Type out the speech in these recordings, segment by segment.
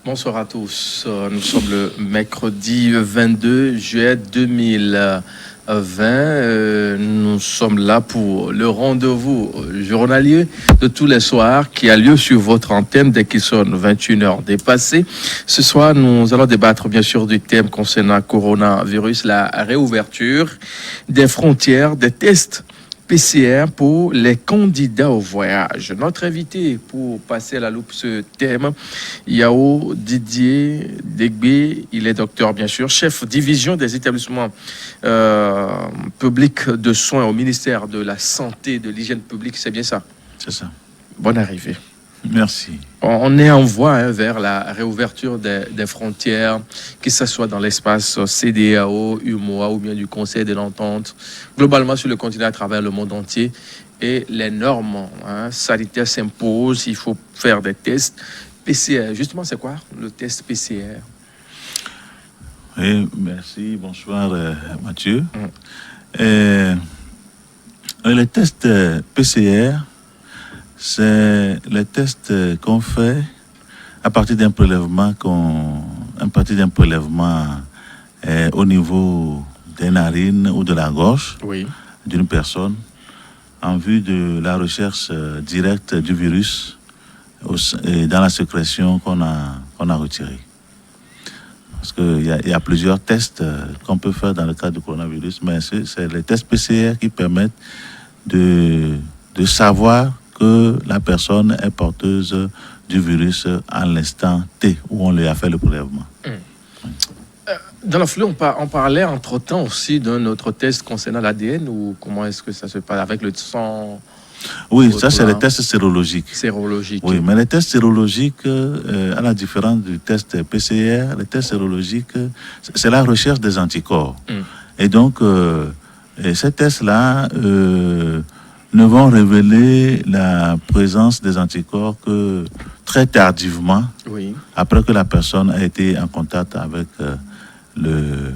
Bonsoir à tous. Nous sommes le mercredi 22 juillet 2020. Nous sommes là pour le rendez-vous journalier de tous les soirs qui a lieu sur votre antenne dès qu'il sonne 21h dépassé. Ce soir, nous allons débattre bien sûr du thème concernant coronavirus, la réouverture des frontières, des tests PCR pour les candidats au voyage. Notre invité pour passer à la loupe ce thème, Yao Didier Degbe, il est docteur bien sûr, chef division des établissements publics de soins au ministère de la Santé et de l'Hygiène publique, c'est bien ça? C'est ça. Bonne arrivée. Merci. On est en voie vers la réouverture des frontières, que ce soit dans l'espace CEDEAO, UMOA ou bien du Conseil de l'Entente, globalement sur le continent à travers le monde entier. Et les normes sanitaires s'imposent, il faut faire des tests PCR. Justement, c'est quoi le test PCR? Oui, merci. Bonsoir Mathieu. Les tests PCR, c'est les tests qu'on fait à partir d'un prélèvement au niveau des narines ou de la gorge d'une personne en vue de la recherche directe du virus dans la sécrétion qu'on a retirée. Parce qu'il y a plusieurs tests qu'on peut faire dans le cadre du coronavirus, mais c'est les tests PCR qui permettent de savoir que la personne est porteuse du virus à l'instant T où on lui a fait le prélèvement. Dans la foulée, on parlait entre-temps aussi d'un autre test concernant l'ADN, ou comment est-ce que ça se passe avec le sang? Oui, ça c'est les tests sérologiques. Oui, mais les tests sérologiques, à la différence du test PCR, les tests sérologiques, c'est la recherche des anticorps. Et donc, ces tests-là ne vont révéler la présence des anticorps que très tardivement, après que la personne a été en contact avec le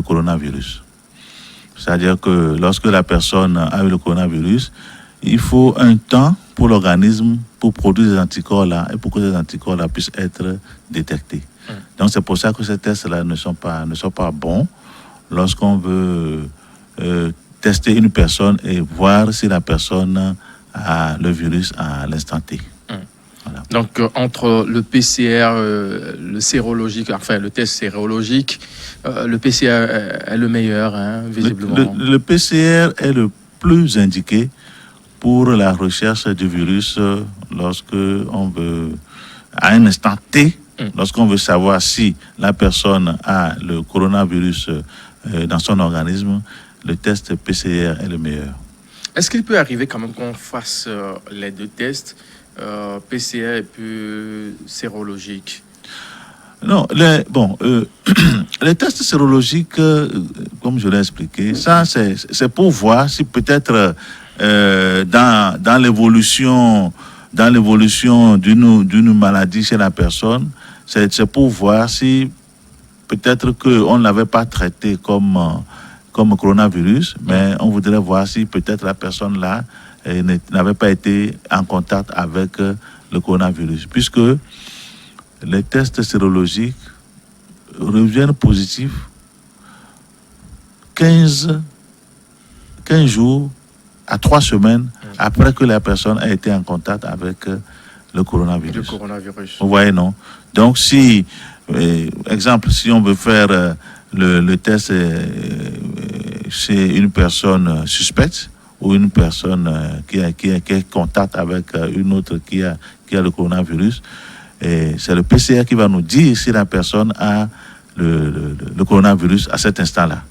coronavirus. C'est-à-dire que lorsque la personne a eu le coronavirus, il faut un temps pour l'organisme pour produire ces anticorps-là et pour que ces anticorps-là puissent être détectés. Donc c'est pour ça que ces tests-là ne sont pas bons lorsqu'on veut tester une personne et voir si la personne a le virus à l'instant T. Voilà. Donc, entre le PCR, le sérologique, enfin le test sérologique, le PCR est le meilleur, visiblement. Le PCR est le plus indiqué pour la recherche du virus lorsque on veut, à un instant T, lorsqu'on veut savoir si la personne a le coronavirus dans son organisme. Le test PCR est le meilleur. Est-ce qu'il peut arriver quand même qu'on fasse les deux tests, PCR et puis sérologique? Non, les tests sérologiques, comme je l'ai expliqué, ça c'est pour voir si peut-être dans l'évolution d'une maladie chez la personne, c'est pour voir si peut-être qu'on ne l'avait pas traité comme coronavirus, mais on voudrait voir si peut-être la personne là n'avait pas été en contact avec le coronavirus, puisque les tests sérologiques reviennent positifs 15 jours à 3 semaines après que la personne a été en contact avec le coronavirus. Vous voyez, non? Donc si, exemple, si on veut faire le test chez une personne suspecte ou une personne qui est contact avec une autre qui a le coronavirus, et c'est le PCR qui va nous dire si la personne a le coronavirus à cet instant-là.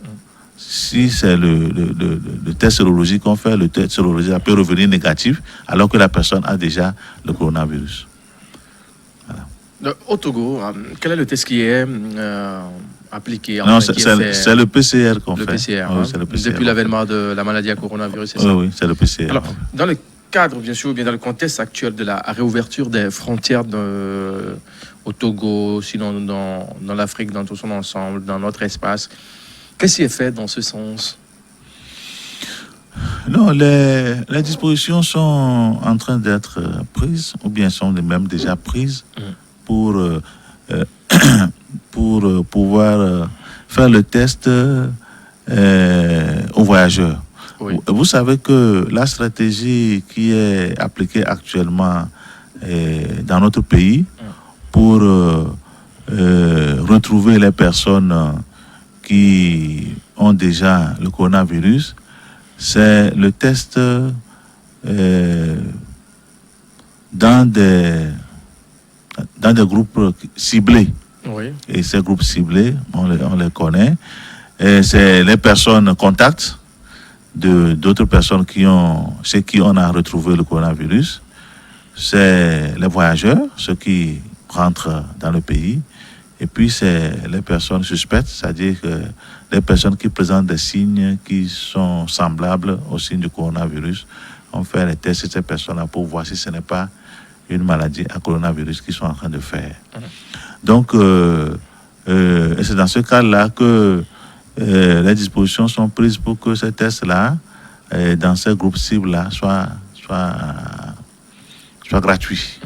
Si c'est le test sérologique qu'on fait, le test sérologique peut revenir négatif alors que la personne a déjà le coronavirus. Voilà. Au Togo, quel est le test qui est appliqué? Non, c'est le PCR qu'on fait. PCR, c'est le PCR. Depuis l'avènement de la maladie à coronavirus, c'est ça? Oui, c'est le PCR. Alors, dans le cadre, bien sûr, bien dans le contexte actuel de la réouverture des frontières au Togo, sinon dans l'Afrique, dans tout son ensemble, dans notre espace, qu'est-ce qui est fait dans ce sens? Non, les dispositions sont en train d'être prises, ou bien sont même déjà prises pour pour pouvoir faire le test aux voyageurs. Oui. Vous savez que la stratégie qui est appliquée actuellement dans notre pays pour retrouver les personnes qui ont déjà le coronavirus, c'est le test dans des groupes ciblés. Oui. Et ces groupes ciblés, on les connaît. Et c'est les personnes contacts d'autres personnes chez qui on a retrouvé le coronavirus. C'est les voyageurs, ceux qui rentrent dans le pays. Et puis, c'est les personnes suspectes, c'est-à-dire que les personnes qui présentent des signes qui sont semblables aux signes du coronavirus. On fait les tests sur ces personnes-là pour voir si ce n'est pas une maladie à coronavirus qu'ils sont en train de faire. Donc, et c'est dans ce cas-là que les dispositions sont prises pour que ces tests-là, dans ces groupes cibles-là, soient gratuits.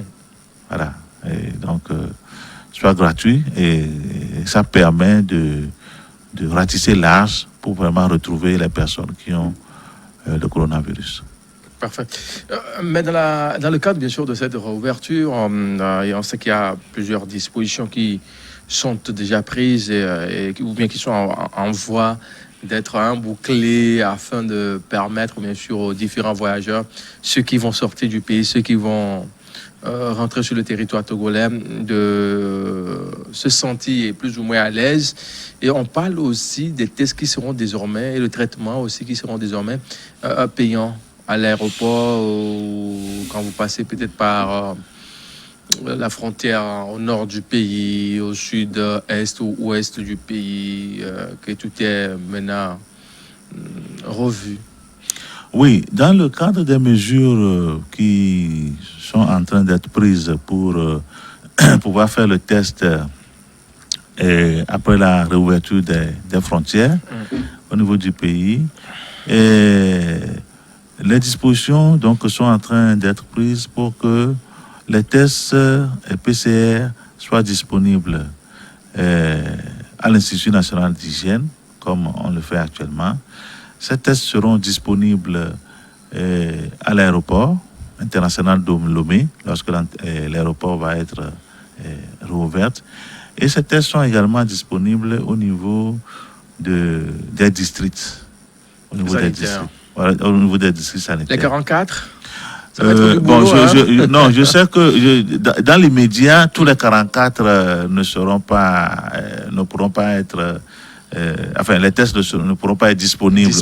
Voilà. Et donc, soit gratuit et ça permet de ratisser large pour vraiment retrouver les personnes qui ont le coronavirus. Parfait. Mais dans le cadre, bien sûr, de cette réouverture, on sait qu'il y a plusieurs dispositions qui sont déjà prises ou bien qui sont en voie d'être bouclées afin de permettre, bien sûr, aux différents voyageurs, ceux qui vont sortir du pays, ceux qui vont rentrer sur le territoire togolais, de se sentir plus ou moins à l'aise. Et on parle aussi des tests qui seront désormais, et le traitement aussi qui seront désormais payants à l'aéroport, ou quand vous passez peut-être par la frontière au nord du pays, au sud, est ou ouest du pays, que tout est maintenant revu. Oui, dans le cadre des mesures qui sont en train d'être prises pour pouvoir faire le test après la réouverture des frontières au niveau du pays, et les dispositions donc sont en train d'être prises pour que les tests PCR soient disponibles à l'Institut national d'hygiène, comme on le fait actuellement. Ces tests seront disponibles à l'aéroport international de Lomé, lorsque l'aéroport va être rouvert. Et ces tests sont également disponibles au niveau des districts. Au niveau des districts. Voilà, au niveau des districts sanitaires. Les 44 je sais que dans l'immédiat, tous les 44 ne pourront pas être... les tests ne pourront pas être disponibles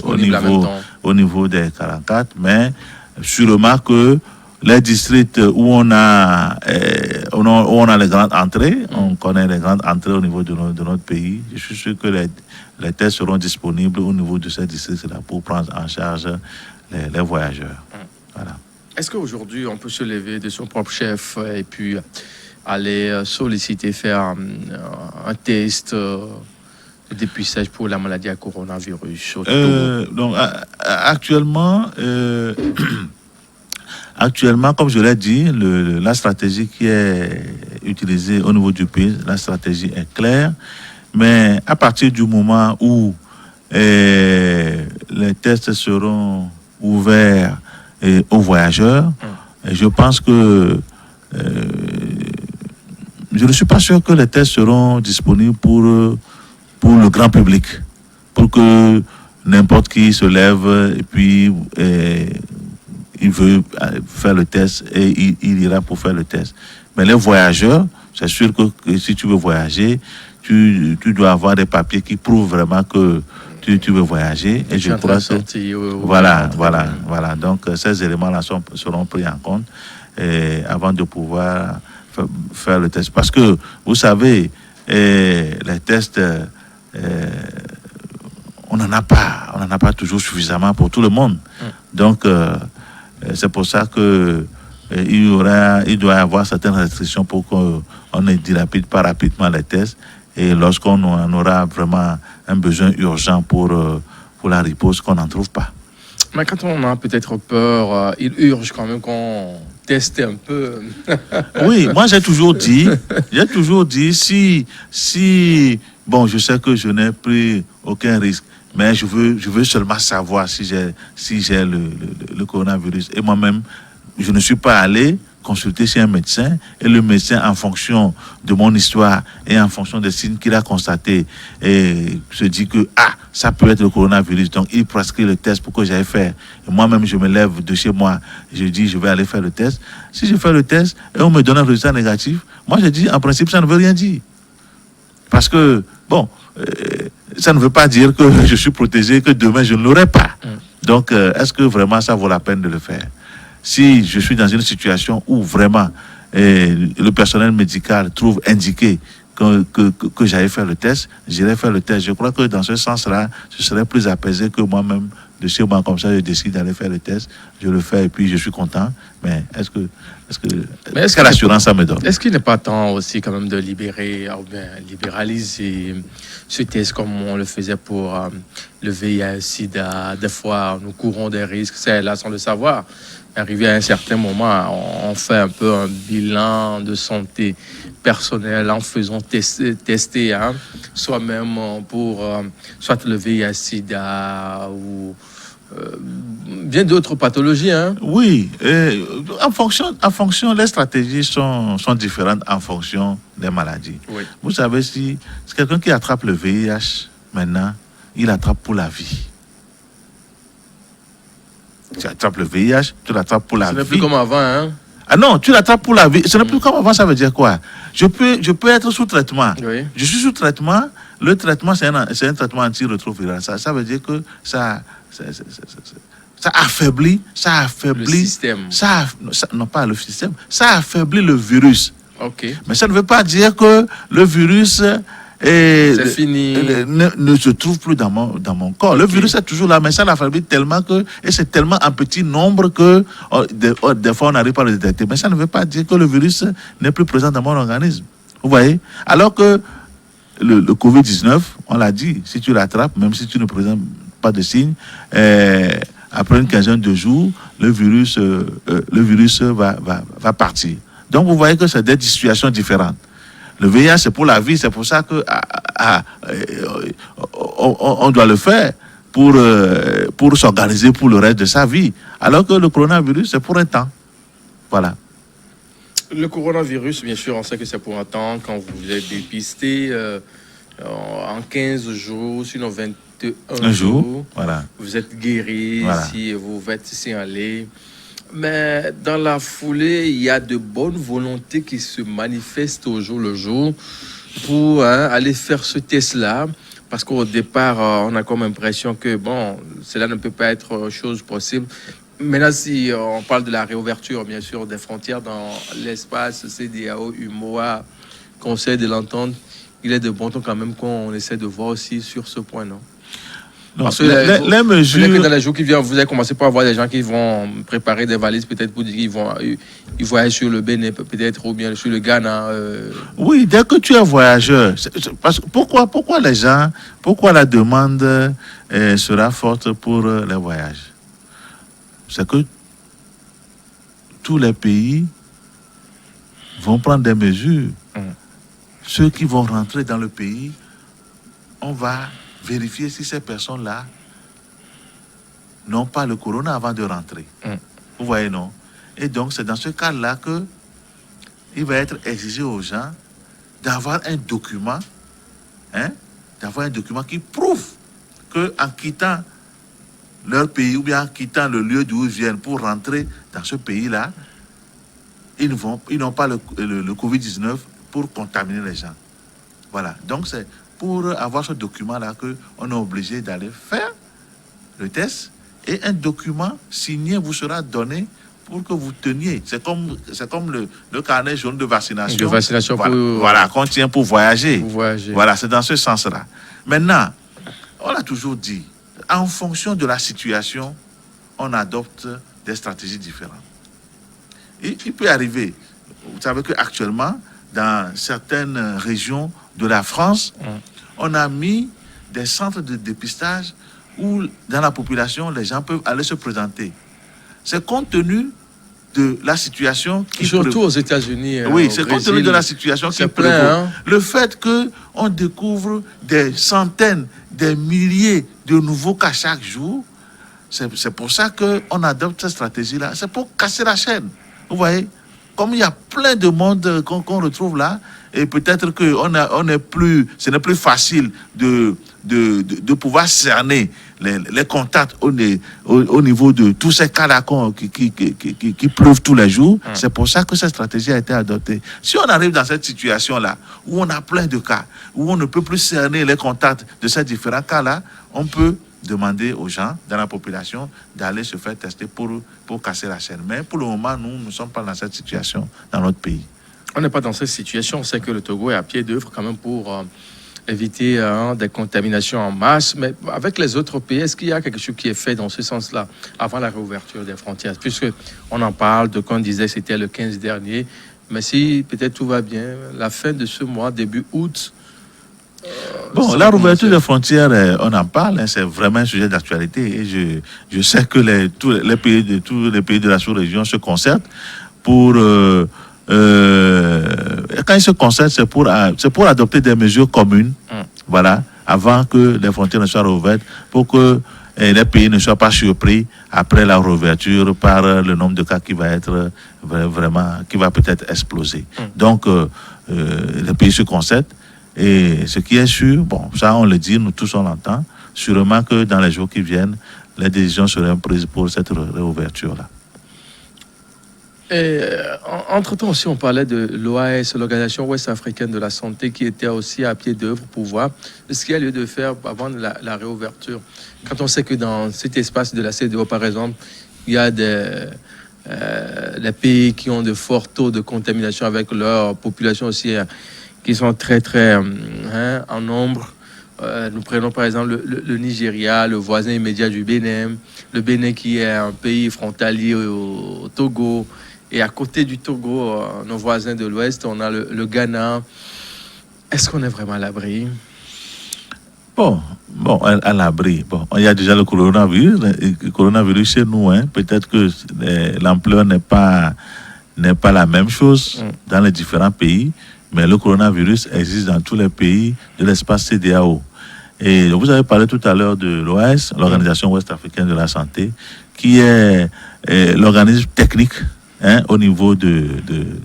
au niveau des 44, mais sûrement que les districts où on a les grandes entrées, on connaît les grandes entrées au niveau de notre pays, je suis sûr que les tests seront disponibles au niveau de ces districts-là pour prendre en charge les voyageurs. Voilà. Est-ce qu'aujourd'hui, on peut se lever de son propre chef et puis aller solliciter, faire un test de dépistage pour la maladie à coronavirus? Donc, actuellement, comme je l'ai dit, la stratégie qui est utilisée au niveau du pays, la stratégie est claire. Mais à partir du moment où les tests seront ouverts aux voyageurs, je pense que je ne suis pas sûr que les tests seront disponibles pour le grand public, pour que n'importe qui se lève et puis il veut faire le test et il ira pour faire le test. Mais les voyageurs, c'est sûr que si tu veux voyager, tu dois avoir des papiers qui prouvent vraiment que tu veux voyager. Et je crois que voilà. Donc ces éléments-là seront pris en compte avant de pouvoir faire le test. Parce que vous savez, les tests, on n'en a pas toujours suffisamment pour tout le monde. Donc c'est pour ça que il doit y avoir certaines restrictions pour qu'on ne dilapide pas rapidement les tests. Et lorsqu'on aura vraiment un besoin urgent pour la riposte, qu'on n'en trouve pas. Mais quand on a peut-être peur, il urge quand même qu'on tester un peu. Oui, moi j'ai toujours dit, si, bon, je sais que je n'ai pris aucun risque, mais je veux seulement savoir si j'ai le coronavirus. Et moi-même, je ne suis pas allé consulter chez un médecin, et le médecin, en fonction de mon histoire et en fonction des signes qu'il a constatés, et se dit que ça peut être le coronavirus, donc il prescrit le test pour que j'aille faire. Et moi-même, je me lève de chez moi, je dis je vais aller faire le test. Si je fais le test et on me donne un résultat négatif, moi je dis en principe ça ne veut rien dire, parce que bon, ça ne veut pas dire que je suis protégé, que demain je ne l'aurai pas. Donc est-ce que vraiment ça vaut la peine de le faire? Si je suis dans une situation où vraiment le personnel médical trouve indiqué que j'allais faire le test, j'irai faire le test. Je crois que dans ce sens-là, je serais plus apaisé que moi-même de chez moi. Comme ça, je décide d'aller faire le test, je le fais et puis je suis content. Mais est-ce que l'assurance ça me donne? Est-ce qu'il n'est pas temps aussi quand même de libéraliser ce test comme on le faisait pour le VIH/SIDA? Des fois, nous courons des risques, c'est là sans le savoir. Arrivé à un certain moment, on fait un peu un bilan de santé personnelle en faisant tester soi-même pour soit le VIH/SIDA ou bien d'autres pathologies. Oui, en fonction, les stratégies sont différentes en fonction des maladies. Oui. Vous savez, si c'est quelqu'un qui attrape le VIH maintenant, il attrape pour la vie. Tu attrapes le VIH, tu l'attrapes pour la vie. Ce n'est plus comme avant, hein? Ah non, tu l'attrapes pour la vie. Ce n'est plus comme avant, ça veut dire quoi? Je peux être sous traitement. Oui. Je suis sous traitement. Le traitement, c'est un traitement antirétroviral. Ça veut dire que ça affaiblit. Le système. Non, pas le système. Ça affaiblit le virus. OK. Mais ça ne veut pas dire que le virus c'est fini. Ne se trouve plus dans mon corps. Le virus est toujours là, mais ça l'affaiblit tellement et c'est tellement en petit nombre que des fois on n'arrive pas à le détecter. Mais ça ne veut pas dire que le virus n'est plus présent dans mon organisme. Vous voyez? Alors que le Covid-19, on l'a dit, si tu l'attrapes, même si tu ne présentes pas de signes, après une quinzaine de jours, le virus va partir. Donc vous voyez que c'est des situations différentes. Le VIH, c'est pour la vie, c'est pour ça que on doit le faire pour s'organiser pour le reste de sa vie. Alors que le coronavirus, c'est pour un temps. Voilà. Le coronavirus, bien sûr, on sait que c'est pour un temps. Quand vous êtes dépisté en 15 jours, sinon 21 jours, voilà. Vous êtes guéri, voilà. Si vous faites ici aller. Mais dans la foulée, il y a de bonnes volontés qui se manifestent au jour le jour pour aller faire ce test-là. Parce qu'au départ, on a comme impression que, bon, cela ne peut pas être chose possible. Maintenant, si on parle de la réouverture, bien sûr, des frontières dans l'espace CEDEAO, UMOA, Conseil de l'entente, il est de bon ton quand même qu'on essaie de voir aussi sur ce point, non? Non, parce que les mesures... que dans les jours qui viennent, vous allez commencer par avoir des gens qui vont préparer des valises, peut-être pour dire qu'ils vont aller sur le Bénin, peut-être, ou bien sur le Ghana. Oui, dès que tu es voyageur, pourquoi la demande sera forte pour les voyages? C'est que tous les pays vont prendre des mesures. Ceux qui vont rentrer dans le pays, on va vérifier si ces personnes-là n'ont pas le corona avant de rentrer. Vous voyez, non? Et donc, c'est dans ce cas-là qu'il va être exigé aux gens d'avoir un document, qui prouve qu'en quittant leur pays ou bien en quittant le lieu d'où ils viennent pour rentrer dans ce pays-là, ils n'ont pas le Covid-19 pour contaminer les gens. Voilà. Donc, c'est pour avoir ce document-là qu'on est obligé d'aller faire le test, et un document signé vous sera donné pour que vous teniez. C'est comme le carnet jaune de vaccination. De vaccination voilà, qu'on tient pour voyager. Voyager. Voilà, c'est dans ce sens-là. Maintenant, on a toujours dit, en fonction de la situation, on adopte des stratégies différentes. Et il peut arriver, vous savez qu'actuellement, dans certaines régions de la France, on a mis des centres de dépistage où, dans la population, les gens peuvent aller se présenter. C'est compte tenu de la situation qui surtout aux États-Unis. Oui, c'est compte tenu de la situation qui prévaut. Le fait qu'on découvre des centaines, des milliers de nouveaux cas chaque jour, c'est pour ça qu'on adopte cette stratégie-là. C'est pour casser la chaîne. Vous voyez, comme il y a plein de monde qu'on retrouve là, et peut-être que ce n'est plus facile de pouvoir cerner les contacts au niveau de tous ces cas-là qui pleuvent tous les jours. C'est pour ça que cette stratégie a été adoptée. Si on arrive dans cette situation-là, où on a plein de cas, où on ne peut plus cerner les contacts de ces différents cas-là, on peut demander aux gens dans la population d'aller se faire tester pour casser la chaîne. Mais pour le moment, nous ne sommes pas dans cette situation dans notre pays. On n'est pas dans cette situation. On sait que le Togo est à pied d'œuvre quand même pour éviter des contaminations en masse. Mais avec les autres pays, est-ce qu'il y a quelque chose qui est fait dans ce sens-là avant la réouverture des frontières? Puisqu'on en parle, de qu'on disait que c'était le 15 dernier. Mais si peut-être tout va bien, la fin de ce mois, début août, bon, la réouverture des frontières, on en parle, c'est vraiment un sujet d'actualité. Et je sais que tous les pays de la sous-région se concertent pour... quand ils se concertent, c'est pour adopter des mesures communes, voilà, avant que les frontières ne soient rouvertes, pour que les pays ne soient pas surpris après la réouverture par le nombre de cas qui va être qui va peut-être exploser. Donc, les pays se concertent. Et ce qui est sûr, bon, ça on le dit, nous tous on l'entend, sûrement que dans les jours qui viennent, les décisions seront prises pour cette réouverture-là. Entre-temps aussi, on parlait de l'OAS, l'Organisation Ouest-Africaine de la Santé, qui était aussi à pied d'œuvre pour voir ce qu'il y a lieu de faire avant la réouverture. Quand on sait que dans cet espace de la CEDEAO, par exemple, il y a des pays qui ont de forts taux de contamination avec leur population aussi, qui sont très, très en nombre. Nous prenons par exemple le Nigeria, le voisin immédiat du Bénin, le Bénin qui est un pays frontalier au Togo. Et à côté du Togo, nos voisins de l'Ouest, on a le Ghana. Est-ce qu'on est vraiment à l'abri? Bon, à l'abri. Bon, il y a déjà le coronavirus chez nous. Peut-être que l'ampleur n'est pas la même chose dans les différents pays. Mais le coronavirus existe dans tous les pays de l'espace CEDEAO. Et vous avez parlé tout à l'heure de l'OAS, l'Organisation Ouest-Africaine de la Santé, qui est l'organisme technique au niveau de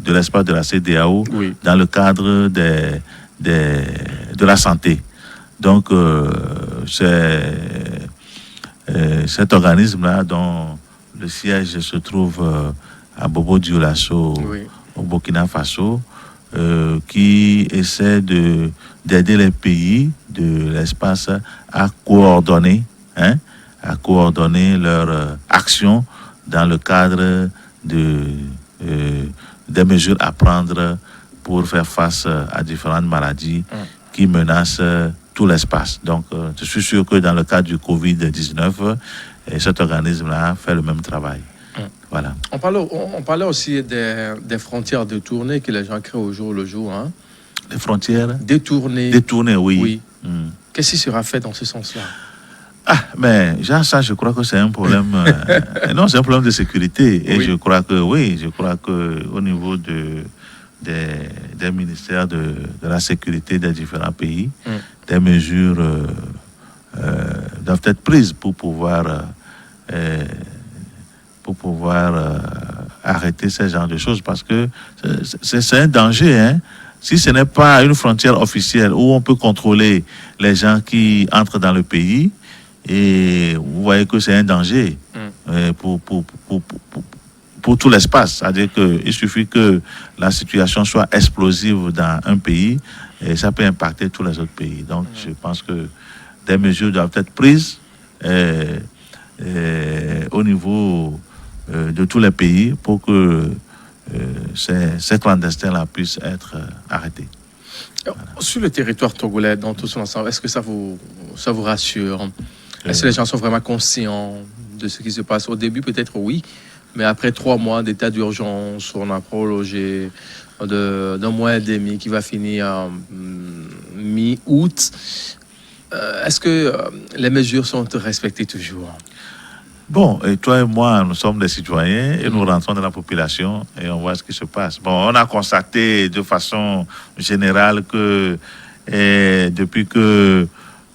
l'espace de la CEDEAO, dans le cadre de la santé. Donc, c'est cet organisme-là dont le siège se trouve à Bobo-Dioulasso, au Burkina Faso, qui essaie d'aider les pays de l'espace à coordonner leur action dans le cadre des mesures à prendre pour faire face à différentes maladies qui menacent tout l'espace. Donc, je suis sûr que dans le cadre du Covid-19, cet organisme-là fait le même travail. Voilà. On parlait aussi des frontières détournées que les gens créent au jour le jour. Les frontières détournées, oui. Qu'est-ce qui sera fait dans ce sens-là? Mais ça, je crois que c'est un problème. Non, c'est un problème de sécurité. Et je crois que au niveau des ministères de la sécurité des différents pays, des mesures doivent être prises pour pouvoir arrêter ce genre de choses, parce que c'est un danger. Si ce n'est pas une frontière officielle où on peut contrôler les gens qui entrent dans le pays, et vous voyez que c'est un danger pour tout l'espace. C'est-à-dire qu'il suffit que la situation soit explosive dans un pays et ça peut impacter tous les autres pays. Donc, je pense que des mesures doivent être prises au niveau de tous les pays pour que ces clandestins-là puissent être arrêtés. Voilà. Sur le territoire togolais, dans tout son ensemble, est-ce que ça vous rassure? Est-ce que les gens sont vraiment conscients de ce qui se passe? Au début, peut-être oui, mais après 3 mois d'état d'urgence, on a prolongé d'un mois et demi qui va finir mi-août. Est-ce que les mesures sont respectées toujours? Bon, et toi et moi, nous sommes des citoyens et nous rentrons dans la population et on voit ce qui se passe. Bon, on a constaté de façon générale que depuis que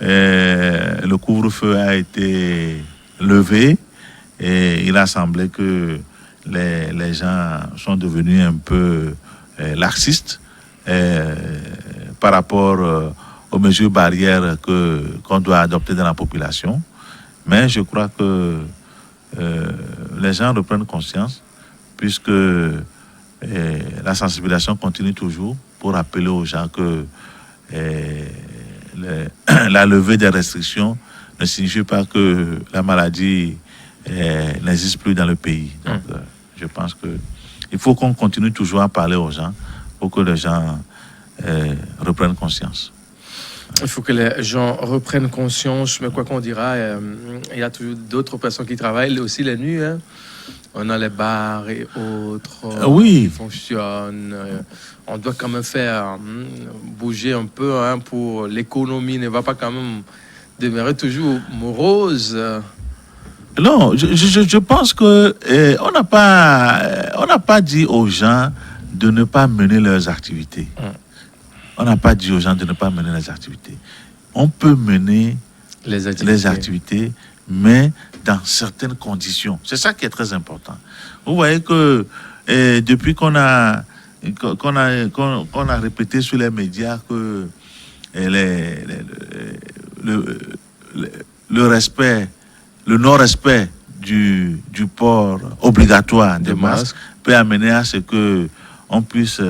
le couvre-feu a été levé, et il a semblé que les gens sont devenus un peu laxistes par rapport aux mesures barrières qu'on doit adopter dans la population. Mais je crois que les gens reprennent conscience puisque la sensibilisation continue toujours pour rappeler aux gens que la levée des restrictions ne signifie pas que la maladie n'existe plus dans le pays. Donc, je pense qu'il faut qu'on continue toujours à parler aux gens pour que les gens reprennent conscience. Il faut que les gens reprennent conscience, mais quoi qu'on dira, il y a toujours d'autres personnes qui travaillent aussi la nuit. Hein. On a les bars et autres qui fonctionnent. On doit quand même faire bouger un peu pour l'économie. Ne va pas quand même demeurer toujours morose. Non, je pense que on n'a pas dit aux gens de ne pas mener leurs activités. On n'a pas dit aux gens de ne pas mener les activités. On peut mener les activités, mais dans certaines conditions. C'est ça qui est très important. Vous voyez que depuis qu'on a répété sur les médias que le respect, le non-respect du port obligatoire des masques peut amener à ce que on puisse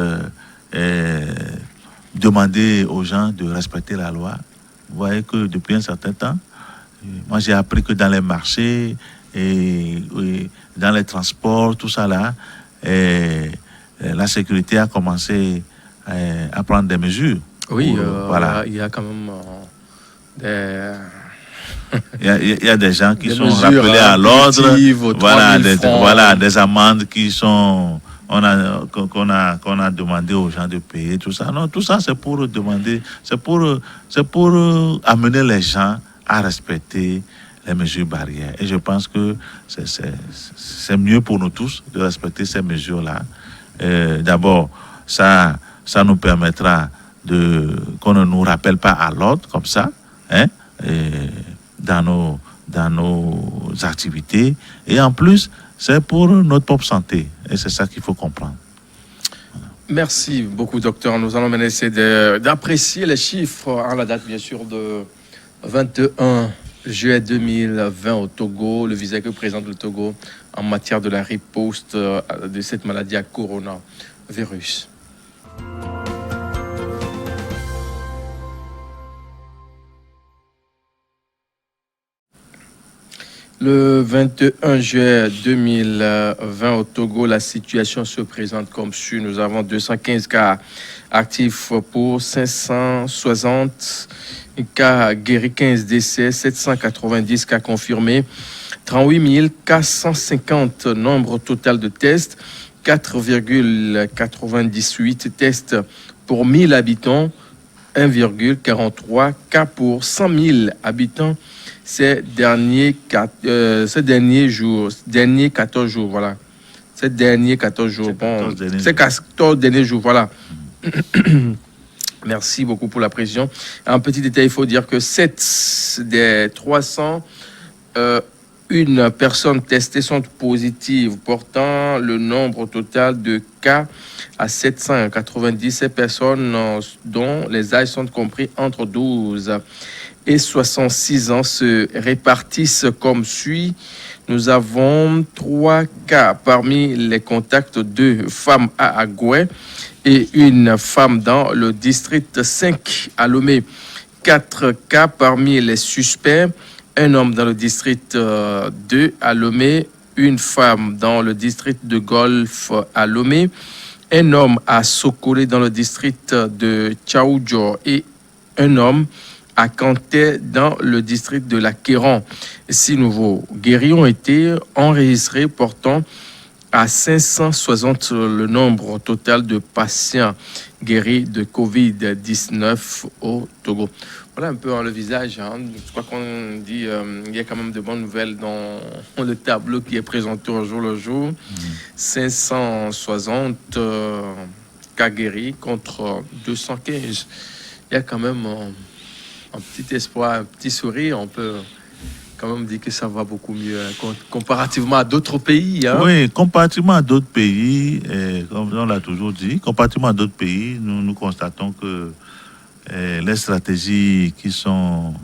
demander aux gens de respecter la loi. Vous voyez que depuis un certain temps, moi j'ai appris que dans les marchés et dans les transports, tout ça là, la sécurité a commencé à prendre des mesures. Oui, voilà. Il y a quand même des... il y a des gens qui sont rappelés à l'ordre. Voilà, des amendes qui sont... qu'on a demandé aux gens de payer, tout ça. Non, tout ça, c'est pour demander, c'est pour amener les gens à respecter les mesures barrières. Et je pense que c'est mieux pour nous tous de respecter ces mesures-là. D'abord, ça nous permettra qu'on ne nous rappelle pas à l'ordre comme ça, hein, dans nos activités. Et en plus, c'est pour notre propre santé. Et c'est ça qu'il faut comprendre. Voilà. Merci beaucoup, docteur. Nous allons maintenant essayer d'apprécier les chiffres à la date, bien sûr, de 21 juillet 2020 au Togo. Le visa que présente le Togo en matière de la riposte de cette maladie à coronavirus. Le 21 juillet 2020 au Togo, la situation se présente comme suit. Nous avons 215 cas actifs pour 560 cas guéris, 15 décès, 790 cas confirmés, 38 450 nombre total de tests, 4,98 tests pour 1000 habitants, 1,43 cas pour 100 000 habitants. Ces derniers 14 jours, voilà. Ces derniers 14 jours, ces 14 derniers jours, voilà. Merci beaucoup pour la précision. En petit détail, il faut dire que 7 des 301 personnes testées sont positives, portant le nombre total de cas à 797 personnes, dont les âges sont compris entre 12 et 66 ans, se répartissent comme suit. Nous avons 3 cas parmi les contacts, 2 femmes à Agoué et une femme dans le district 5 à Lomé. 4 cas parmi les suspects, un homme dans le district 2 à Lomé, une femme dans le district de Golfe à Lomé, un homme à Sokolé dans le district de Tchaoudjo et un homme à Kanté dans le district de la Kéran. 6 nouveaux guéris ont été enregistrés, portant à 560 le nombre total de patients guéris de Covid-19 au Togo. Voilà un peu le visage. Je crois qu'on dit il y a quand même de bonnes nouvelles dans le tableau qui est présenté au jour le jour. 560 cas guéris contre 215. Il y a quand même un petit espoir, un petit sourire. On peut quand même dire que ça va beaucoup mieux comparativement à d'autres pays. Oui, comparativement à d'autres pays, comme on l'a toujours dit, comparativement à d'autres pays, nous constatons que les stratégies qui sont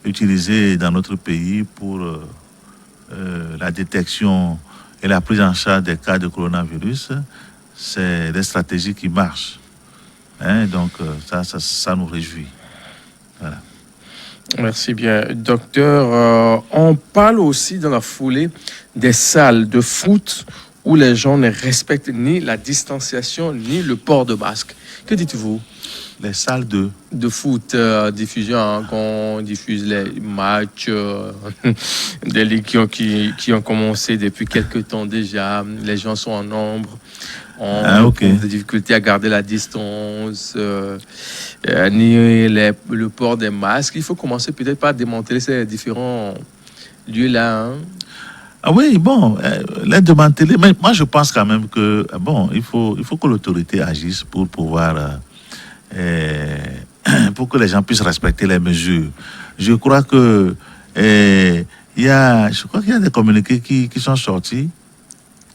utilisées dans notre pays pour la détection et la prise en charge des cas de coronavirus, c'est des stratégies qui marchent. Donc ça nous réjouit. Voilà. Merci bien. Docteur, on parle aussi dans la foulée des salles de foot où les gens ne respectent ni la distanciation ni le port de masque. Que dites-vous? Les salles de foot, diffusion, quand on diffuse les matchs des ligues qui ont commencé depuis quelques temps déjà. Les gens sont en nombre. On a des difficultés à garder la distance, ni le port des masques. Il faut commencer peut-être par démanteler ces différents lieux-là. Ah oui, bon, les démanteler. Mais moi, je pense quand même que il faut que l'autorité agisse pour pouvoir, pour que les gens puissent respecter les mesures. Je crois que qu'il y a des communiqués qui sont sortis.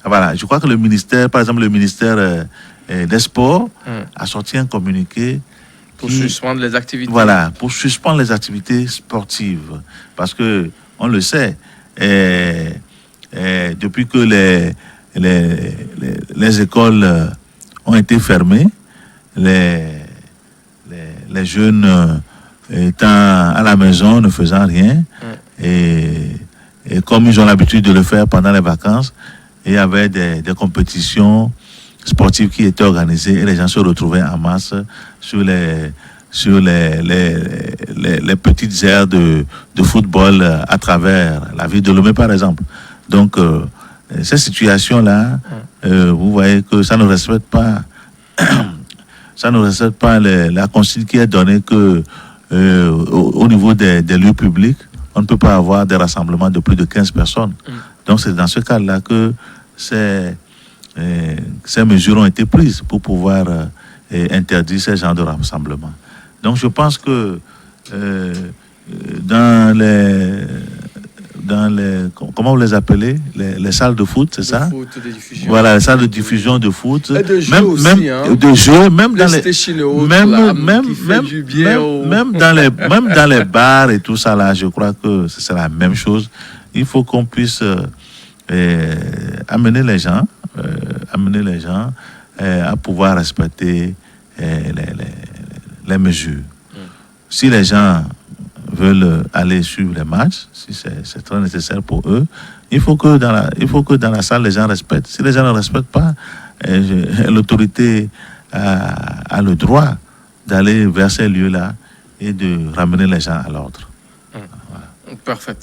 Voilà, je crois que le ministère, par exemple, le ministère des Sports a sorti un communiqué pour suspendre les activités. Voilà, pour suspendre les activités sportives, parce que on le sait, depuis que les écoles ont été fermées, les jeunes étant à la maison, ne faisant rien, et comme ils ont l'habitude de le faire pendant les vacances, il y avait des compétitions sportives qui étaient organisées et les gens se retrouvaient en masse sur les petites aires de football à travers la ville de Lomé, par exemple. Donc, ces situations-là, vous voyez que ça ne respecte pas la consigne qui est donnée que au niveau des lieux publics, on ne peut pas avoir des rassemblements de plus de 15 personnes. Donc, c'est dans ce cas-là que ces mesures ont été prises pour pouvoir interdire ces genres de rassemblements. Donc, je pense que dans les comment vous les appelez, les salles de foot, c'est ça? Voilà, les salles de diffusion de foot, et de jeux aussi, de jeux, même dans dans les bars et tout ça là, je crois que c'est la même chose. Il faut qu'on puisse amener les gens à pouvoir respecter les mesures. Si les gens veulent aller suivre les matchs, si c'est très nécessaire pour eux, il faut que dans la salle les gens respectent. Si les gens ne respectent pas, l'autorité a le droit d'aller vers ces lieux-là et de ramener les gens à l'ordre. Parfait.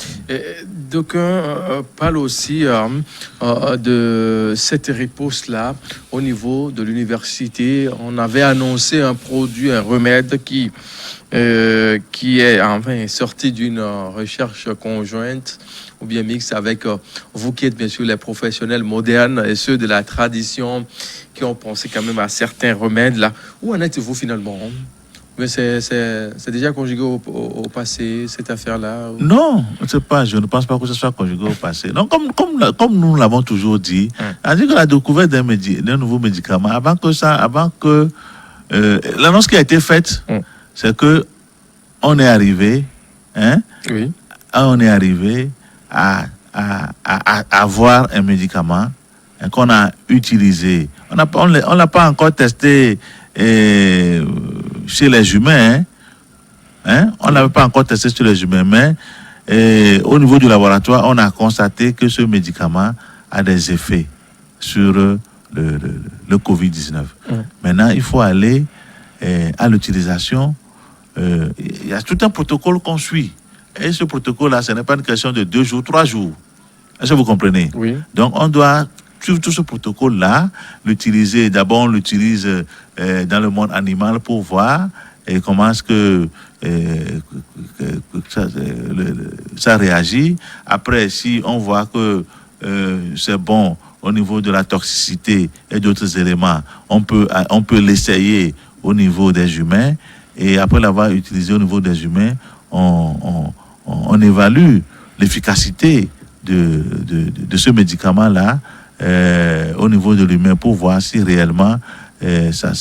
D'aucuns parlent aussi de cette riposte-là au niveau de l'université. On avait annoncé un produit, un remède qui est enfin sorti d'une recherche conjointe ou bien mixte avec vous qui êtes bien sûr les professionnels modernes et ceux de la tradition qui ont pensé quand même à certains remèdes là. Où en êtes-vous finalement? Mais c'est déjà conjugué au passé, cette affaire-là? Ou... Non, je ne pense pas que ce soit conjugué au passé. Non, comme nous l'avons toujours dit, c'est-à-dire que la découverte d'un nouveau médicament, avant que l'annonce qui a été faite, c'est que on est arrivé, on est arrivé à avoir un médicament qu'on a utilisé. On l'a pas encore testé chez les humains, on n'avait pas encore testé sur les humains, mais au niveau du laboratoire, on a constaté que ce médicament a des effets sur le Covid-19. Maintenant, il faut aller à l'utilisation. Il y a tout un protocole qu'on suit. Et ce protocole-là, ce n'est pas une question de 2 jours, 3 jours. Est-ce que vous comprenez? Oui. Donc, on doit suivre tout ce protocole-là, l'utiliser. D'abord, on l'utilise dans le monde animal pour voir comment est-ce que ça réagit. Après, si on voit que c'est bon au niveau de la toxicité et d'autres éléments, on peut l'essayer au niveau des humains. Et après l'avoir utilisé au niveau des humains, on évalue l'efficacité de ce médicament-là au niveau de l'humain pour voir si réellement ça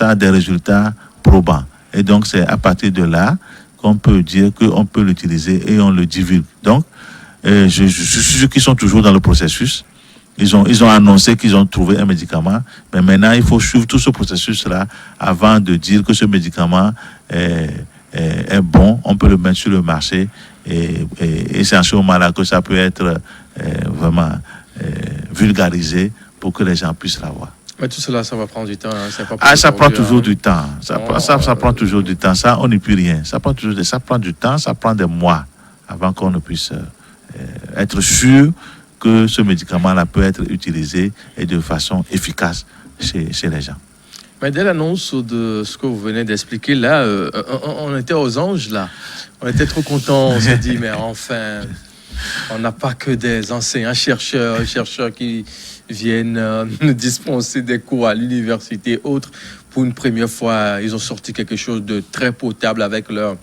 a des résultats probants. Et donc, c'est à partir de là qu'on peut dire qu'on peut l'utiliser et on le divulgue. Donc, je suis sûr qu'ils sont toujours dans le processus. Ils ont annoncé qu'ils ont trouvé un médicament, mais maintenant, il faut suivre tout ce processus-là avant de dire que ce médicament est bon, on peut le mettre sur le marché et c'est à ce moment-là que ça peut être vraiment vulgarisé pour que les gens puissent l'avoir. Mais tout cela, ça va prendre du temps. Hein. Ça prend toujours du temps. Ça prend toujours du temps. Ça, on n'y peut rien. Ça prend du temps, ça prend des mois avant qu'on ne puisse être sûr que ce médicament-là peut être utilisé et de façon efficace chez les gens. Mais dès l'annonce de ce que vous venez d'expliquer, là, on était aux anges, là. On était trop contents. On s'est dit, mais enfin, on n'a pas que des enseignants, chercheurs qui viennent nous dispenser des cours à l'université, autres. Pour une première fois, ils ont sorti quelque chose de très potable avec leurs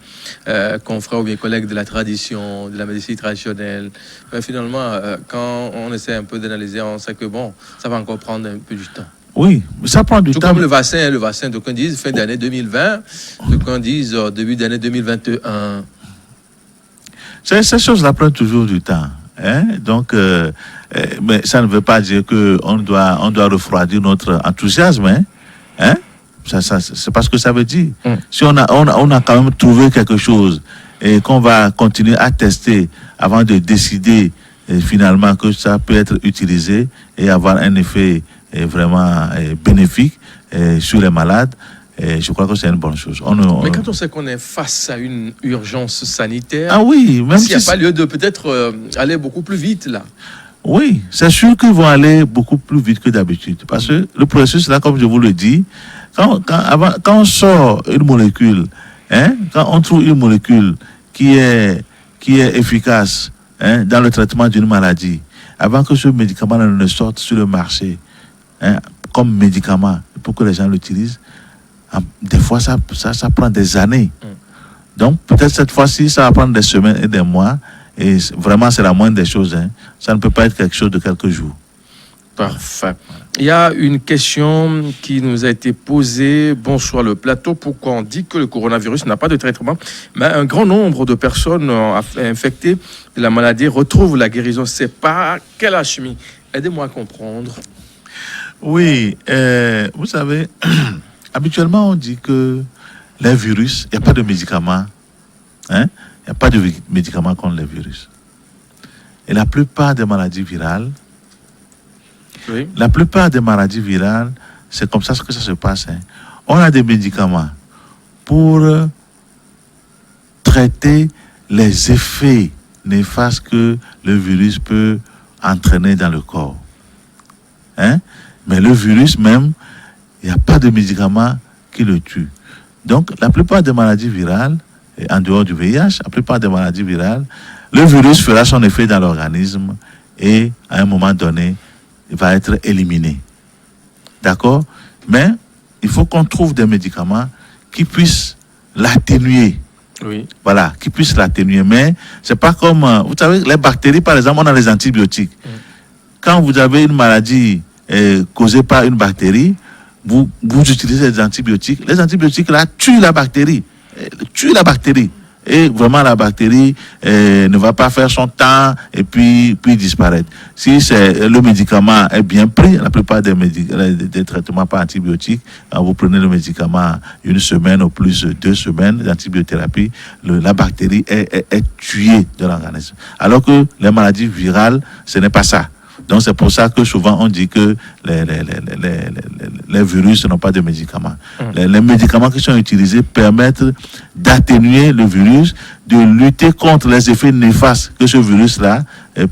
confrères ou bien collègues de la tradition, de la médecine traditionnelle. Mais finalement, quand on essaie un peu d'analyser, on sait que bon, ça va encore prendre un peu du temps. Oui, ça prend du temps. Tout comme le vaccin, d'aucuns disent fin d'année 2020, d'aucuns disent début d'année 2021. Ces choses-là prennent toujours du temps. Hein? Donc, mais ça ne veut pas dire qu'on doit refroidir notre enthousiasme. Hein? C'est pas ce que ça veut dire. Si on a quand même trouvé quelque chose et qu'on va continuer à tester avant de décider finalement que ça peut être utilisé et avoir un effet vraiment bénéfique sur les malades, je crois que c'est une bonne chose. Mais quand on sait qu'on est face à une urgence sanitaire, même s'il n'y a pas lieu de peut-être aller beaucoup plus vite là. Oui, c'est sûr qu'ils vont aller beaucoup plus vite que d'habitude. Parce que le processus là, comme je vous le dis, quand on sort une molécule, quand on trouve une molécule qui est efficace dans le traitement d'une maladie, avant que ce médicament ne sorte sur le marché, comme médicament pour que les gens l'utilisent, des fois ça prend des années. Donc peut-être cette fois-ci ça va prendre des semaines et des mois, et vraiment c'est la moindre des choses. Ça ne peut pas être quelque chose de quelques jours. Parfait. Il y a une question qui nous a été posée. Bonsoir le plateau. Pourquoi on dit que le coronavirus n'a pas de traitement, mais un grand nombre de personnes infectées de la maladie retrouvent la guérison? C'est pas quelle alchimie? Aidez-moi à comprendre. Oui, vous savez, habituellement on dit que les virus, il n'y a pas de médicaments. Il n'y a pas de médicaments contre les virus. Et la plupart des maladies virales, c'est comme ça que ça se passe. On a des médicaments pour traiter les effets néfastes que le virus peut entraîner dans le corps. Mais le virus même, il n'y a pas de médicament qui le tue. Donc, la plupart des maladies virales, et en dehors du VIH, la plupart des maladies virales, le virus fera son effet dans l'organisme et à un moment donné, il va être éliminé. D'accord? Mais il faut qu'on trouve des médicaments qui puissent l'atténuer. Oui. Voilà, qui puissent l'atténuer. Mais c'est pas comme, vous savez, les bactéries, par exemple, on a les antibiotiques. Quand vous avez une maladie causée par une bactérie, vous utilisez des antibiotiques. Les antibiotiques là tuent la bactérie. Et vraiment la bactérie ne va pas faire son temps et puis disparaître. Si le médicament est bien pris, la plupart des traitements par antibiotiques, quand vous prenez le médicament une semaine ou plus 2 semaines d'antibiothérapie, la bactérie est tuée de l'organisme. Alors que les maladies virales, ce n'est pas ça. Donc c'est pour ça que souvent on dit que les virus n'ont pas de médicaments. Les médicaments qui sont utilisés permettent d'atténuer le virus, de lutter contre les effets néfastes que ce virus-là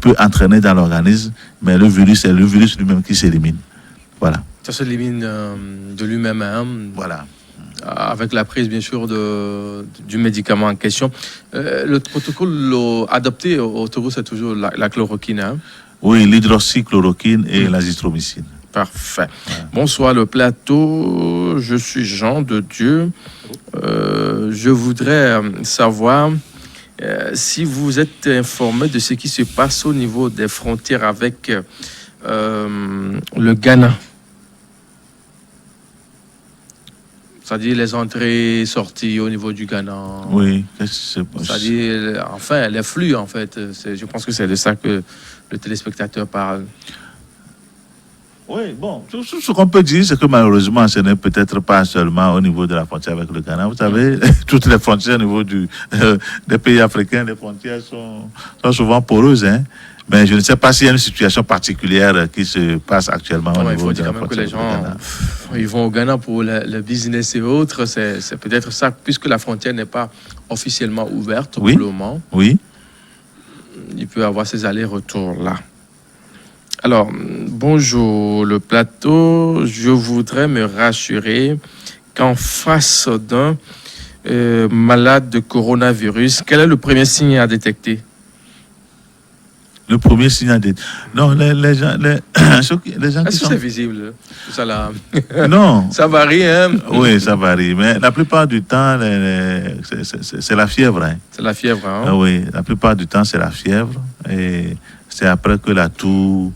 peut entraîner dans l'organisme. Mais le virus, c'est le virus lui-même qui s'élimine. Voilà. Ça s'élimine de lui-même. Hein. Voilà. Avec la prise, bien sûr, du médicament en question. Le protocole adopté au Togo, c'est toujours la chloroquine. Hein? Oui, l'hydroxychloroquine et l'azithromycine. Parfait. Voilà. Bonsoir, le plateau. Je suis Jean de Dieu. Je voudrais savoir si vous êtes informé de ce qui se passe au niveau des frontières avec le Ghana. C'est-à-dire les entrées et sorties au niveau du Ghana. Oui. C'est-à-dire, enfin, les flux, en fait. Je pense que c'est de ça que le téléspectateur parle. Oui, bon, tout ce qu'on peut dire, c'est que malheureusement, ce n'est peut-être pas seulement au niveau de la frontière avec le Ghana. Vous savez, toutes les frontières au niveau des pays africains, les frontières sont souvent poreuses, hein. Mais je ne sais pas s'il y a une situation particulière qui se passe actuellement au niveau de la frontière. Il faut dire quand même que les gens ils vont au Ghana pour le business et autres. C'est peut-être ça, puisque la frontière n'est pas officiellement ouverte pour le moment. Oui. Il peut y avoir ces allers-retours là. Alors, bonjour le plateau. Je voudrais me rassurer qu'en face d'un malade de coronavirus, quel est le premier signe à détecter? Le premier signe d'être. Non, les gens est-ce que c'est visible, tout ça là? Non. Ça varie, hein? Oui, ça varie. Mais la plupart du temps, c'est la fièvre. Hein. C'est la fièvre, hein? Oui, la plupart du temps, c'est la fièvre. Et c'est après que la toux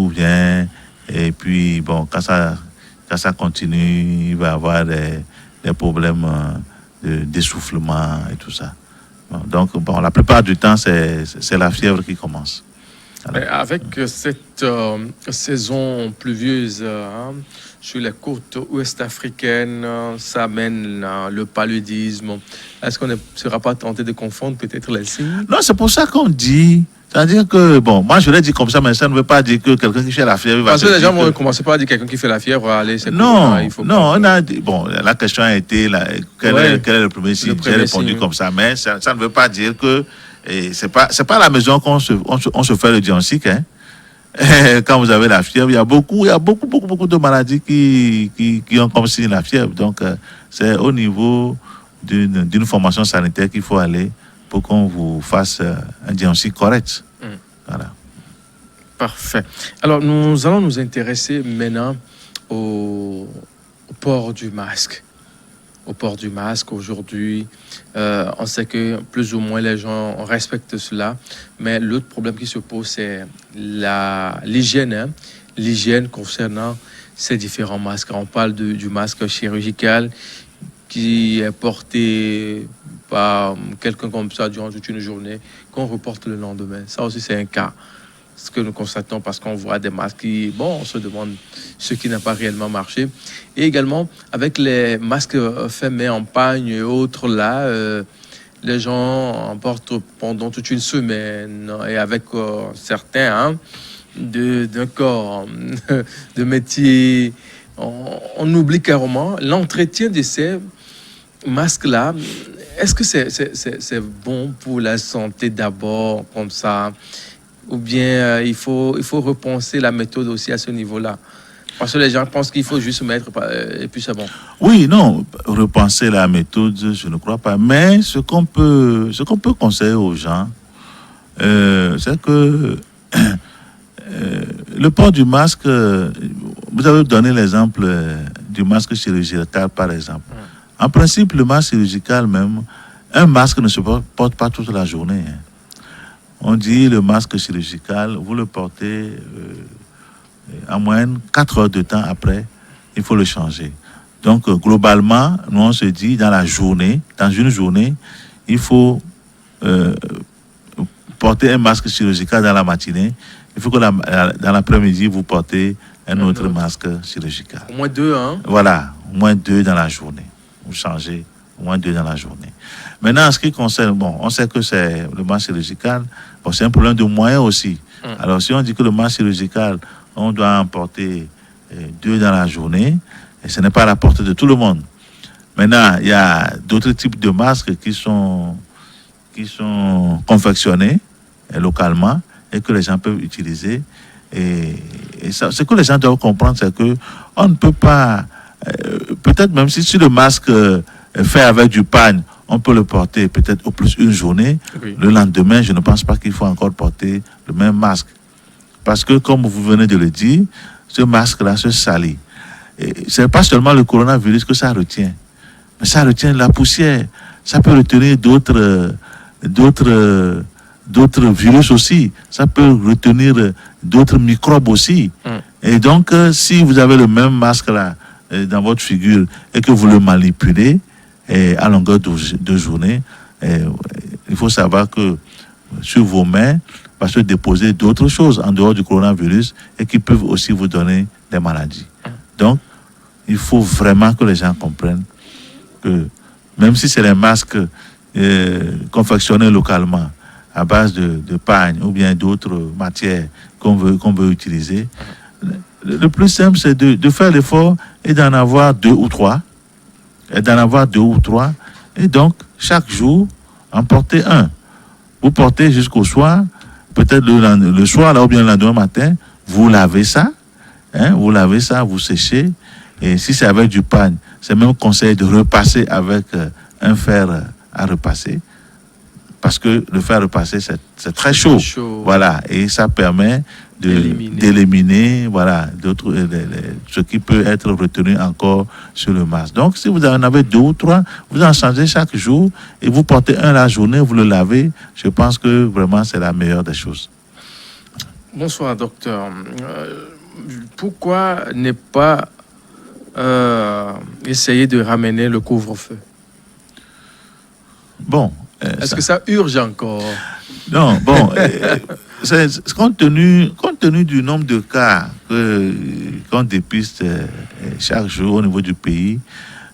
vient. Et puis, bon, quand ça continue, il va y avoir des problèmes d'essoufflement et tout ça. Donc, bon, la plupart du temps, c'est la fièvre qui commence. Avec cette saison pluvieuse sur les côtes ouest-africaines, ça amène le paludisme. Est-ce qu'on ne sera pas tenté de confondre peut-être les signes? Non, c'est pour ça qu'on dit. C'est-à-dire que, bon, moi je l'ai dit comme ça, mais ça ne veut pas dire que quelqu'un qui fait la fièvre va. Parce que les gens vont commencer par dire quelqu'un qui fait la fièvre, allez, c'est non, il faut non, on a dit, bon, la question a été, quel est le premier signe? J'ai répondu comme ça, mais ça ne veut pas dire que c'est pas à la maison qu'on se fait le diagnostic, hein. Quand vous avez la fièvre, il y a beaucoup de maladies qui ont comme signe la fièvre. Donc, c'est au niveau d'une formation sanitaire qu'il faut aller pour qu'on vous fasse un diagnostic correct. Voilà. Parfait. Alors, nous allons nous intéresser maintenant au port du masque. Au port du masque, aujourd'hui, on sait que plus ou moins les gens respectent cela, mais l'autre problème qui se pose, c'est l'hygiène. Hein? L'hygiène concernant ces différents masques. On parle du masque chirurgical qui est porté par quelqu'un comme ça durant toute une journée, qu'on reporte le lendemain. Ça aussi, c'est un cas. Ce que nous constatons parce qu'on voit des masques qui, bon, on se demande ce qui n'a pas réellement marché. Et également, avec les masques faits mais en pagne et autres, là, les gens en portent pendant toute une semaine. Et avec certains, d'un corps, de métier, on oublie carrément l'entretien de ces masques-là. Est-ce que c'est bon pour la santé d'abord, comme ça? Ou bien il faut repenser la méthode aussi à ce niveau-là? Parce que les gens pensent qu'il faut juste mettre et puis c'est bon. Oui, non, repenser la méthode, je ne crois pas. Mais ce qu'on peut conseiller aux gens, c'est que le port du masque, vous avez donné l'exemple du masque chirurgical, par exemple. En principe, le masque chirurgical même, un masque ne se porte pas toute la journée. Hein. On dit le masque chirurgical, vous le portez en moyenne 4 heures de temps après, il faut le changer. Donc, globalement, nous on se dit dans une journée, il faut porter un masque chirurgical dans la matinée. Il faut que dans l'après-midi, vous portez un autre masque chirurgical. Au moins 2, hein? Voilà, au moins 2 dans la journée. Vous changez au moins 2 dans la journée. Maintenant, en ce qui concerne, bon, on sait que c'est le masque chirurgical. Bon, c'est un problème de moyens aussi. Alors, si on dit que le masque chirurgical, on doit en porter 2 dans la journée, et ce n'est pas à la portée de tout le monde. Maintenant, il y a d'autres types de masques qui sont confectionnés localement et que les gens peuvent utiliser. Et ça, ce que les gens doivent comprendre, c'est que on ne peut pas, peut-être même si le masque est fait avec du pagne, on peut le porter peut-être au plus une journée. Oui. Le lendemain, je ne pense pas qu'il faut encore porter le même masque. Parce que, comme vous venez de le dire, ce masque-là se salit. Ce n'est pas seulement le coronavirus que ça retient, mais ça retient la poussière. Ça peut retenir d'autres virus aussi. Ça peut retenir d'autres microbes aussi. Et donc, si vous avez le même masque-là dans votre figure et que vous le manipulez à longueur de journée, il faut savoir que sur vos mains va se déposer d'autres choses en dehors du coronavirus et qui peuvent aussi vous donner des maladies. Donc, il faut vraiment que les gens comprennent que même si c'est les masques confectionnés localement à base de pagne ou bien d'autres matières qu'on veut utiliser, le plus simple, c'est de faire l'effort et d'en avoir 2 ou 3. Et donc, chaque jour, en porter un. Vous portez jusqu'au soir, peut-être le soir, là, ou bien le lendemain matin, vous lavez ça, vous séchez. Et si c'est avec du pagne, c'est même conseil de repasser avec un fer à repasser. Parce que le fer à repasser, c'est très chaud. Voilà. Et ça permet d'éliminer voilà, ce qui peut être retenu encore sur le masque. Donc, si vous en avez 2 ou 3, vous en changez chaque jour et vous portez un la journée, vous le lavez. Je pense que vraiment, c'est la meilleure des choses. Bonsoir, docteur. Pourquoi ne pas essayer de ramener le couvre-feu? Bon. Est-ce que ça urge encore? Non, bon, compte tenu du nombre de cas qu'on dépiste chaque jour au niveau du pays,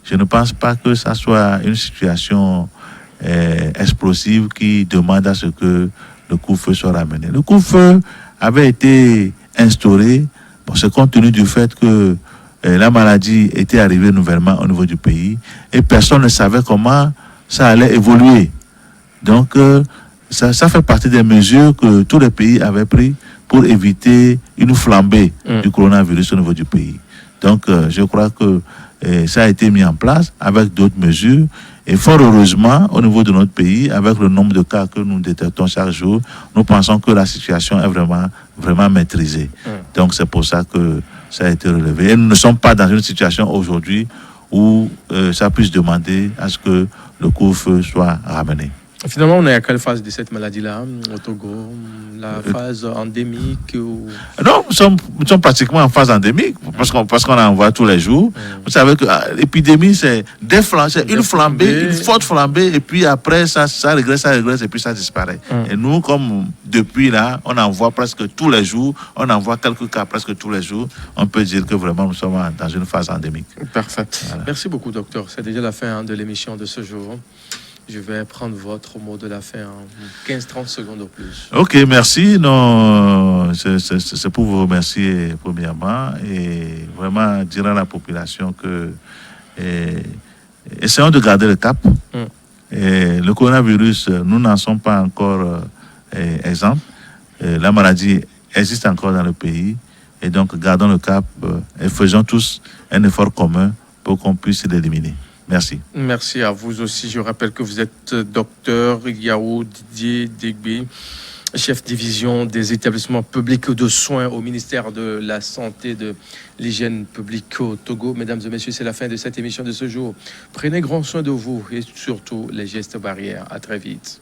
je ne pense pas que ça soit une situation explosive qui demande à ce que le couvre-feu soit ramené. Le couvre-feu avait été instauré, c'est compte tenu du fait que la maladie était arrivée nouvellement au niveau du pays et personne ne savait comment ça allait évoluer. Donc, ça fait partie des mesures que tous les pays avaient prises pour éviter une flambée du coronavirus au niveau du pays. Donc, je crois que ça a été mis en place avec d'autres mesures. Et fort heureusement, au niveau de notre pays, avec le nombre de cas que nous détectons chaque jour, nous pensons que la situation est vraiment maîtrisée. Donc, c'est pour ça que ça a été relevé. Et nous ne sommes pas dans une situation aujourd'hui où ça puisse demander à ce que le couvre-feu soit ramené. Finalement, on est à quelle phase de cette maladie-là au Togo? La phase endémique ou... Non, nous sommes pratiquement en phase endémique parce qu'on en voit tous les jours. Vous savez que l'épidémie, c'est une flambée, une forte flambée, et puis après, ça régresse, et puis ça disparaît. Et nous, comme depuis là, on en voit presque tous les jours, on en voit quelques cas presque tous les jours, on peut dire que vraiment, nous sommes dans une phase endémique. Parfait. Voilà. Merci beaucoup, docteur. C'est déjà la fin de l'émission de ce jour. Je vais prendre votre mot de la fin en 15-30 secondes au plus. Ok, merci. Non, c'est pour vous remercier premièrement et vraiment dire à la population que essayons de garder le cap. Et le coronavirus, nous n'en sommes pas encore exempts. La maladie existe encore dans le pays et donc gardons le cap et faisons tous un effort commun pour qu'on puisse l'éliminer. Merci. Merci à vous aussi. Je rappelle que vous êtes docteur Yao Didier Degbe, chef division des établissements publics de soins au ministère de la Santé et de l'Hygiène publique au Togo. Mesdames et messieurs, c'est la fin de cette émission de ce jour. Prenez grand soin de vous et surtout les gestes barrières. À très vite.